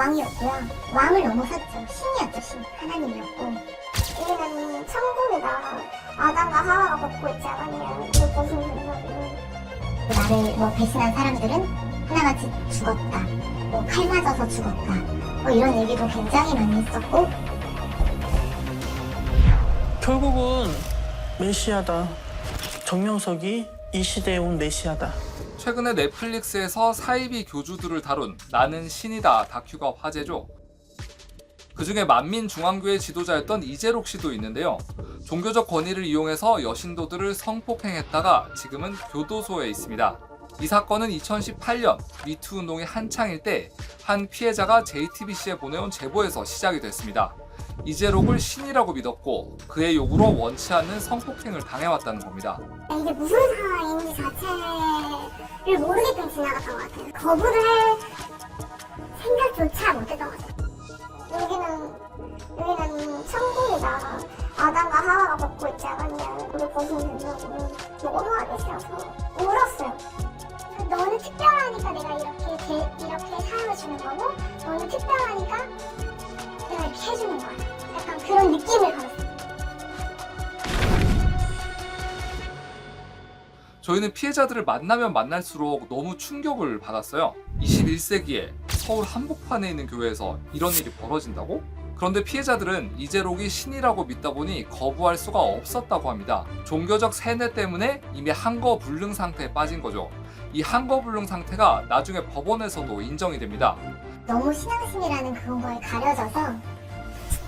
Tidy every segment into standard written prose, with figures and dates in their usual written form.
왕이었고요. 왕을 넘어섰죠. 신이었죠, 신. 하나님이었고. 우리는 천국이다. 아담과 하와가 걷고 있지 않았냐. 이게 무슨 생각이에요? 나를 배신한 사람들은 하나같이 죽었다. 칼 맞아서 죽었다. 이런 얘기도 굉장히 많이 있었고. 결국은 메시아다. 정명석이 이 시대에 온 메시아다. 최근에 넷플릭스에서 사이비 교주들을 다룬 나는 신이다 다큐가 화제죠. 그중에 만민중앙교회 지도자였던 이재록 씨도 있는데요. 종교적 권위를 이용해서 여신도들을 성폭행했다가 지금은 교도소에 있습니다. 이 사건은 2018년 미투 운동이 한창일 때 한 피해자가 JTBC에 보내온 제보에서 시작이 됐습니다. 이재록을 신이라고 믿었고 그의 요구로 원치 않는 성폭행을 당해왔다는 겁니다. 이게 무슨 상황인지 자체를 모르게끔 지나갔던 것 같아요. 거부를 할 생각조차 못했던 것 같아요. 여기는 천국이다. 아담과 하와가 걷고 있지 않았냐. 그게 무슨 생각으로 너무 하기 싫어서 울었어요. 너는 특별하니까 내가 이렇게 사랑을 주는 거고, 너는 특별하니까 내가 이렇게 해주는 거야. 약간 그런 느낌을 받았어요. 저희는 피해자들을 만나면 만날수록 너무 충격을 받았어요. 21세기에 서울 한복판에 있는 교회에서 이런 일이 벌어진다고? 그런데 피해자들은 이재록이 신이라고 믿다 보니 거부할 수가 없었다고 합니다. 종교적 세뇌 때문에 이미 한거불능 상태에 빠진 거죠. 이 한거불능 상태가 나중에 법원에서도 인정이 됩니다. 너무 신앙심이라는 그런 거에 가려져서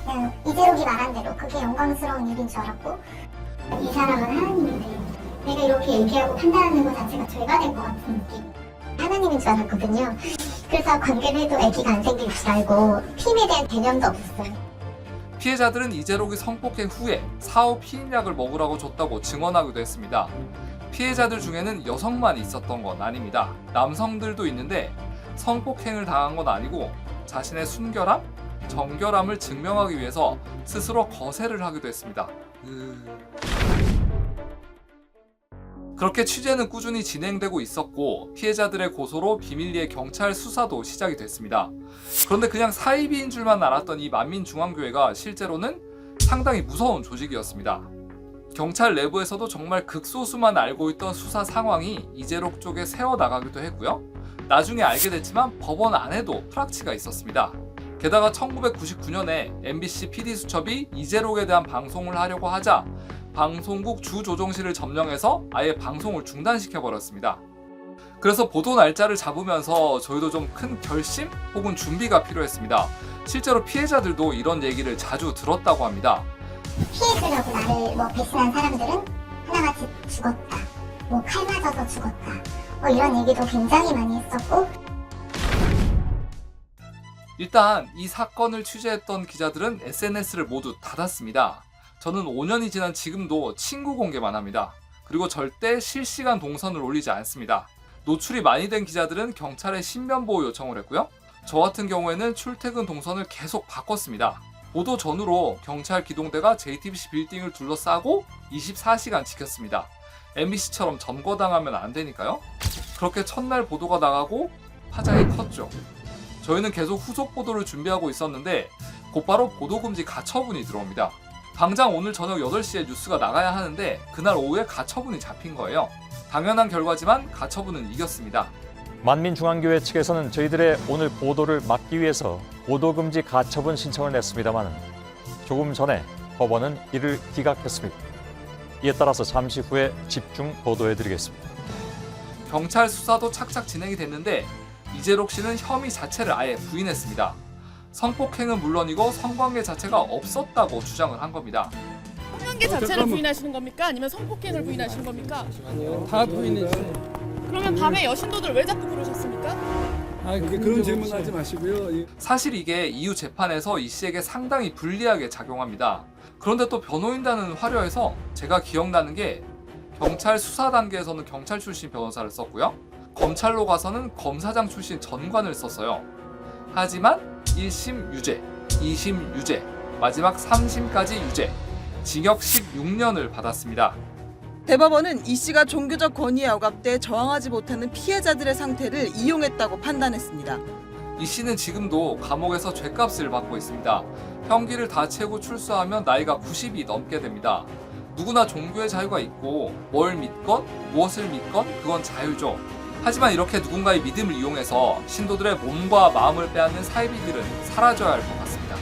그냥 이재록이 말한 대로 그게 영광스러운 일인 줄 알았고, 이 사람은 하나님인데 내가 이렇게 얘기하고 판단하는 것 자체가 죄가 될 것 같은 느낌. 하나님인 줄 알았거든요. 그래서 관계를 해도 아기가 안 생길 줄 알고 피임에 대한 개념도 없었어요. 피해자들은 이재록이 성폭행 후에 사후 피임약을 먹으라고 줬다고 증언하기도 했습니다. 피해자들 중에는 여성만 있었던 건 아닙니다. 남성들도 있는데 성폭행을 당한 건 아니고 자신의 순결함, 정결함을 증명하기 위해서 스스로 거세를 하기도 했습니다. 그렇게 취재는 꾸준히 진행되고 있었고 피해자들의 고소로 비밀리에 경찰 수사도 시작이 됐습니다. 그런데 그냥 사이비인 줄만 알았던 이 만민중앙교회가 실제로는 상당히 무서운 조직이었습니다. 경찰 내부에서도 정말 극소수만 알고 있던 수사 상황이 이재록 쪽에 새어나가기도 했고요. 나중에 알게 됐지만 법원 안에도 프락치가 있었습니다. 게다가 1999년에 MBC PD수첩이 이재록에 대한 방송을 하려고 하자 방송국 주조정실을 점령해서 아예 방송을 중단시켜버렸습니다. 그래서 보도 날짜를 잡으면서 저희도 좀 큰 결심 혹은 준비가 필요했습니다. 실제로 피해자들도 이런 얘기를 자주 들었다고 합니다. 피해주려고 나를 배신한 사람들은 하나같이 죽었다. 칼 맞아서 죽었다. 이런 얘기도 굉장히 많이 했었고. 일단 이 사건을 취재했던 기자들은 SNS를 모두 닫았습니다. 저는 5년이 지난 지금도 친구 공개만 합니다. 그리고 절대 실시간 동선을 올리지 않습니다. 노출이 많이 된 기자들은 경찰에 신변보호 요청을 했고요. 저 같은 경우에는 출퇴근 동선을 계속 바꿨습니다. 보도 전후로 경찰 기동대가 JTBC 빌딩을 둘러싸고 24시간 지켰습니다. MBC처럼 점거당하면 안 되니까요. 그렇게 첫날 보도가 나가고 파장이 컸죠. 저희는 계속 후속 보도를 준비하고 있었는데 곧바로 보도금지 가처분이 들어옵니다. 당장 오늘 저녁 8시에 뉴스가 나가야 하는데 그날 오후에 가처분이 잡힌 거예요. 당연한 결과지만 가처분은 이겼습니다. 만민중앙교회 측에서는 저희들의 오늘 보도를 막기 위해서 보도금지 가처분 신청을 냈습니다만 조금 전에 법원은 이를 기각했습니다. 이에 따라서 잠시 후에 집중 보도해드리겠습니다. 경찰 수사도 착착 진행이 됐는데 이재록 씨는 혐의 자체를 아예 부인했습니다. 성폭행은 물론이고 성관계 자체가 없었다고 주장을 한 겁니다. 성관계 자체를 부인하시는 겁니까? 아니면 성폭행을 부인하시는 겁니까? 아니요, 다 부인이지. 그러면 밤에 여신도들 왜 자꾸 부르셨습니까? 그런 질문 하지 마시고요. 사실 이게 이후 재판에서 이 씨에게 상당히 불리하게 작용합니다. 그런데 또 변호인단은 화려해서 제가 기억나는 게 경찰 수사 단계에서는 경찰 출신 변호사를 썼고요. 검찰로 가서는 검사장 출신 전관을 썼어요. 하지만 1심 유죄, 2심 유죄, 마지막 3심까지 유죄, 징역 16년을 받았습니다. 대법원은 이 씨가 종교적 권위에 억압돼 저항하지 못하는 피해자들의 상태를 이용했다고 판단했습니다. 이 씨는 지금도 감옥에서 죗값을 받고 있습니다. 형기를 다 채고 출소하면 나이가 90이 넘게 됩니다. 누구나 종교의 자유가 있고 뭘 믿건 무엇을 믿건 그건 자유죠. 하지만 이렇게 누군가의 믿음을 이용해서 신도들의 몸과 마음을 빼앗는 사이비들은 사라져야 할 것 같습니다.